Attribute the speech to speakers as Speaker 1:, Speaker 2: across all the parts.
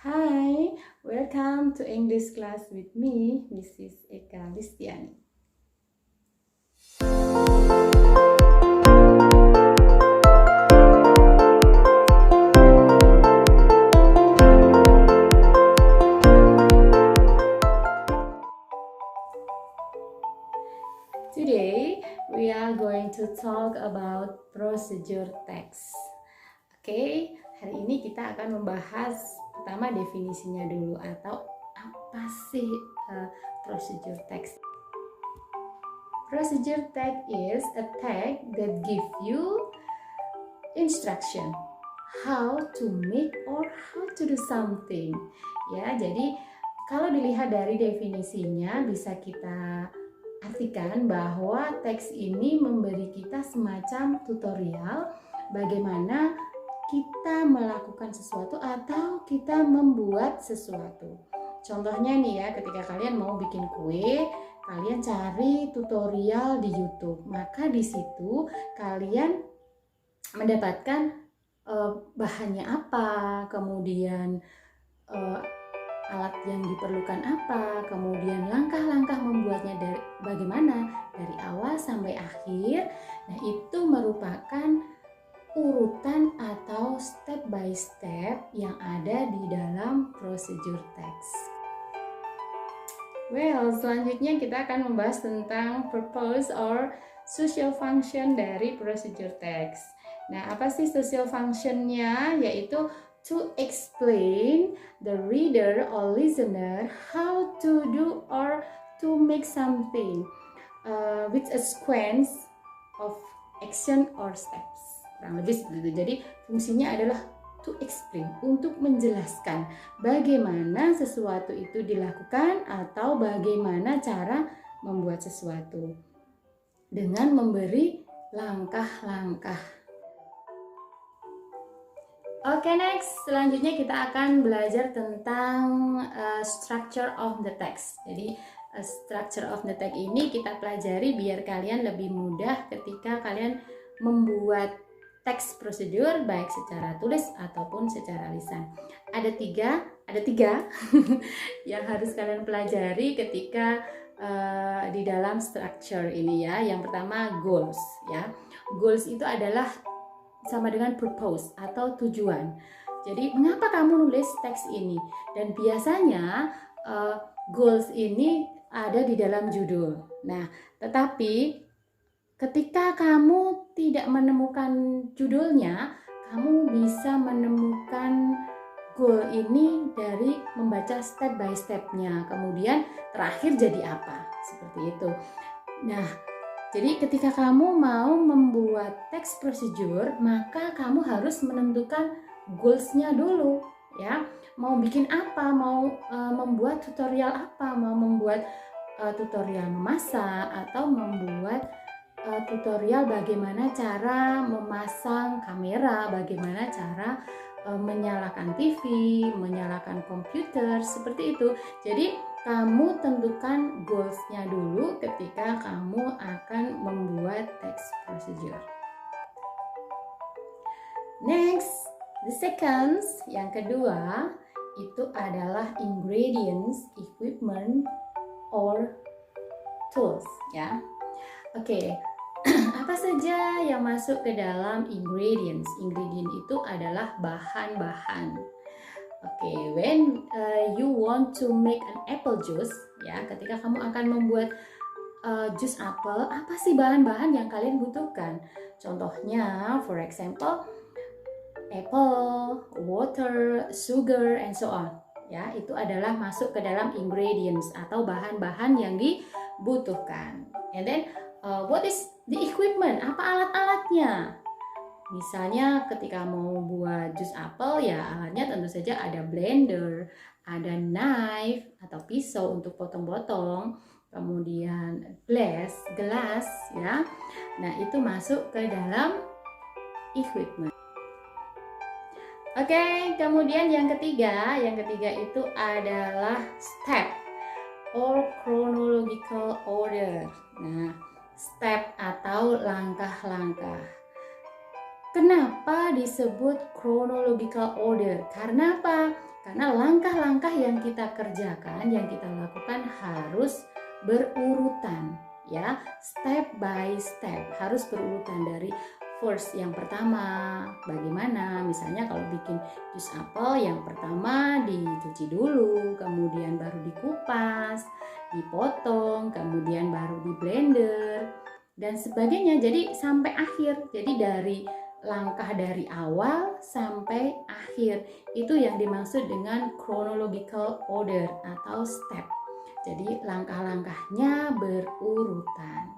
Speaker 1: Hi, welcome to English class with me, Mrs. Eka Listiani. Today, we are going to talk about procedure text. Oke, hari ini kita akan membahas pertama definisinya dulu atau apa sih procedure text. Procedure text is a text that give you instruction how to make or how to do something. Ya, jadi kalau dilihat dari definisinya bisa kita artikan bahwa teks ini memberi kita semacam tutorial bagaimana kita melakukan sesuatu atau kita membuat sesuatu. Contohnya nih ya, ketika kalian mau bikin kue, kalian cari tutorial di YouTube. Maka di situ kalian mendapatkan bahannya apa, kemudian alat yang diperlukan apa, kemudian langkah-langkah membuatnya bagaimana dari awal sampai akhir. Nah, itu merupakan urutan atau step by step yang ada di dalam procedure text. Well, selanjutnya kita akan membahas tentang purpose or social function dari procedure text. Nah, apa sih social functionnya? Yaitu to explain the reader or listener how to do or to make something with a sequence of action or steps. Kurang lebih seperti itu. Jadi fungsinya adalah to explain, untuk menjelaskan bagaimana sesuatu itu dilakukan atau bagaimana cara membuat sesuatu dengan memberi langkah-langkah. Oke, next. Selanjutnya kita akan belajar tentang structure of the text. Jadi, structure of the text ini kita pelajari biar kalian lebih mudah ketika kalian membuat teks prosedur baik secara tulis ataupun secara lisan. Ada tiga yang harus kalian pelajari ketika di dalam structure ini ya. Yang pertama goals ya. Goals itu adalah sama dengan purpose atau tujuan. Jadi mengapa kamu nulis teks ini? Dan biasanya goals ini ada di dalam judul. Nah, tetapi ketika kamu tidak menemukan judulnya, kamu bisa menemukan goal ini dari membaca step by stepnya. Kemudian terakhir jadi apa? Seperti itu. Nah, jadi ketika kamu mau membuat teks prosedur, maka kamu harus menentukan goals-nya dulu, ya. Mau bikin apa? Mau membuat tutorial apa? Mau membuat tutorial memasak atau membuat tutorial bagaimana cara memasang kamera, bagaimana cara menyalakan TV, menyalakan komputer, seperti itu. Jadi kamu tentukan goals-nya dulu ketika kamu akan membuat text procedure. Next, the second, yang kedua, itu adalah ingredients, equipment, or tools, ya. Oke, apa saja yang masuk ke dalam ingredients? Ingredient itu adalah bahan-bahan. Oke, when you want to make an apple juice, ya, ketika kamu akan membuat jus apel, apa sih bahan-bahan yang kalian butuhkan? Contohnya, for example, apple, water, sugar, and so on. Ya, itu adalah masuk ke dalam ingredients atau bahan-bahan yang dibutuhkan. And then, what is the equipment? Apa alat-alatnya? Misalnya ketika mau buat jus apel ya alatnya tentu saja ada blender, ada knife atau pisau untuk potong-potong, kemudian gelas ya. Nah, itu masuk ke dalam equipment. Oke, kemudian yang ketiga itu adalah step or chronological order. Nah, step atau langkah-langkah. Kenapa disebut chronological order? Karena apa? Karena langkah-langkah yang kita kerjakan, yang kita lakukan harus berurutan, ya, step by step, harus berurutan dari first yang pertama. Bagaimana? Misalnya kalau bikin jus apel, yang pertama dicuci dulu, kemudian baru dikupas, dipotong, kemudian baru di blender dan sebagainya. Jadi sampai akhir. Jadi dari langkah dari awal sampai akhir itu yang dimaksud dengan chronological order atau step. Jadi langkah-langkahnya berurutan.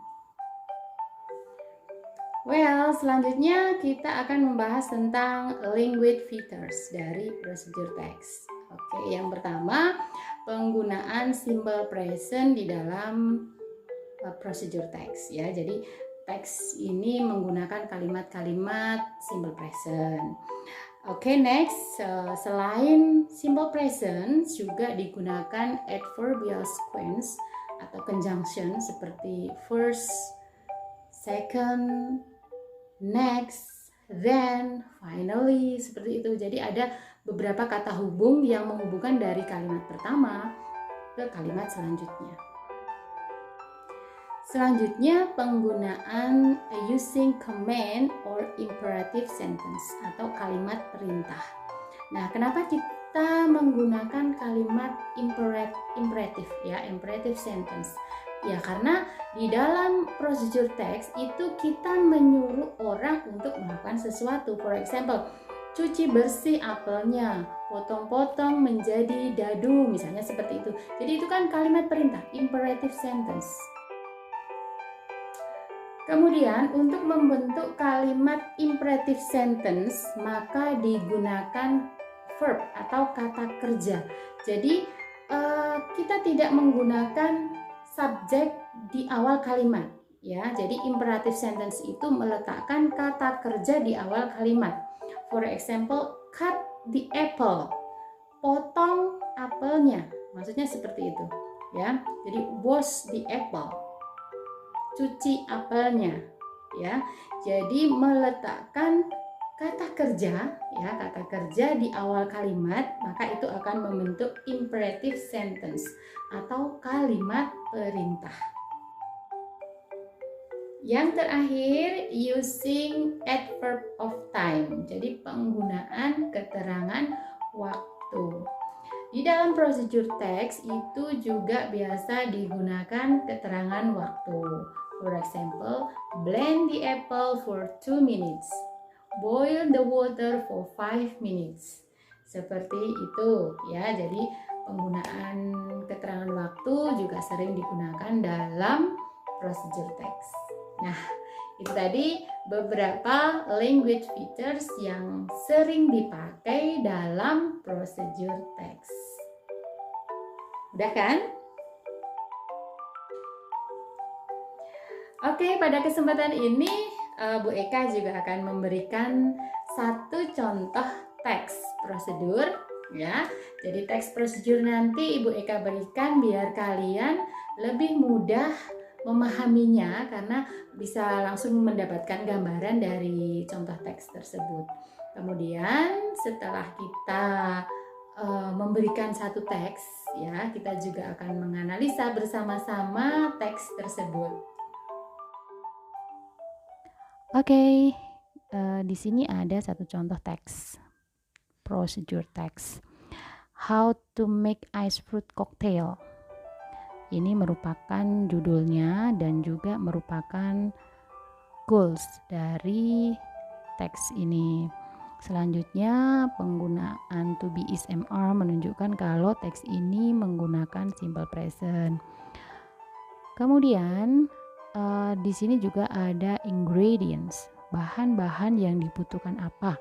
Speaker 1: Well, selanjutnya kita akan membahas tentang language features dari procedure text. Oke, yang pertama penggunaan simple present di dalam procedure text, ya. Jadi teks ini menggunakan kalimat-kalimat simple present. Oke, next, selain simple present juga digunakan adverbial sequence atau conjunction seperti first, second, next, then, finally, seperti itu. Jadi ada beberapa kata hubung yang menghubungkan dari kalimat pertama ke kalimat selanjutnya. Selanjutnya penggunaan using command or imperative sentence atau kalimat perintah. Nah, kenapa kita menggunakan kalimat imperative, ya, imperative sentence? Ya, karena di dalam procedure text itu kita menyuruh orang untuk melakukan sesuatu. For example, cuci bersih apelnya, potong-potong menjadi dadu, misalnya seperti itu. Jadi itu kan kalimat perintah, imperative sentence. Kemudian untuk membentuk kalimat imperative sentence maka digunakan verb atau kata kerja. Jadi kita tidak menggunakan subjek di awal kalimat, ya. Jadi imperative sentence itu meletakkan kata kerja di awal kalimat. For example, cut the apple, potong apelnya, maksudnya seperti itu, ya. Jadi wash the apple, cuci apelnya, ya. Jadi meletakkan kata kerja, ya, kata kerja di awal kalimat, maka itu akan membentuk imperative sentence atau kalimat perintah. Yang terakhir, using adverb of time. Jadi penggunaan keterangan waktu. Di dalam procedure text itu juga biasa digunakan keterangan waktu. For example, blend the apple for 2 minutes. Boil the water for 5 minutes. Seperti itu, ya. Jadi penggunaan keterangan waktu juga sering digunakan dalam procedure text. Nah, itu tadi beberapa language features yang sering dipakai dalam procedure text. Udah kan? Oke, pada kesempatan ini Bu Eka juga akan memberikan satu contoh teks prosedur, ya. Jadi teks prosedur nanti Ibu Eka berikan biar kalian lebih mudah memahaminya karena bisa langsung mendapatkan gambaran dari contoh teks tersebut. Kemudian setelah kita memberikan satu teks, ya, kita juga akan menganalisa bersama-sama teks tersebut. Oke, di sini ada satu contoh teks, procedure text. How to make ice fruit cocktail. Ini merupakan judulnya dan juga merupakan goals dari teks ini. Selanjutnya penggunaan to be is MR menunjukkan kalau teks ini menggunakan simple present. Kemudian di sini juga ada ingredients, bahan-bahan yang dibutuhkan apa,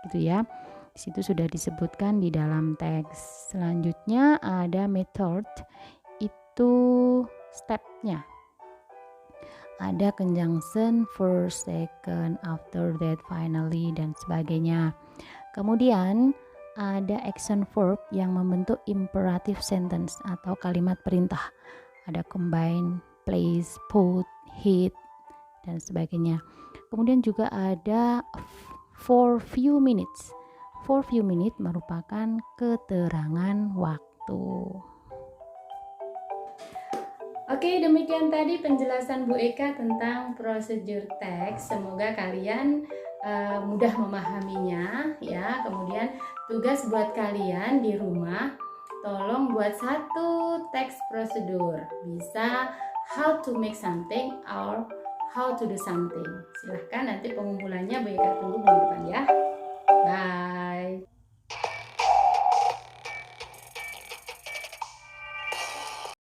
Speaker 1: gitu ya. Di situ sudah disebutkan di dalam teks. Selanjutnya ada method, itu stepnya. Ada conjunction, first, second, after that, finally, dan sebagainya. Kemudian ada action verb yang membentuk imperative sentence atau kalimat perintah. Ada combine, place, put, hit, dan sebagainya. Kemudian juga ada for few minutes. For few minutes merupakan keterangan waktu. Oke, demikian tadi penjelasan Bu Eka tentang prosedur teks. Semoga kalian mudah memahaminya ya. Kemudian tugas buat kalian di rumah, tolong buat satu teks prosedur. Bisa how to make something or how to do something. Silahkan nanti pengumpulannya Bu Eka tunggu minggu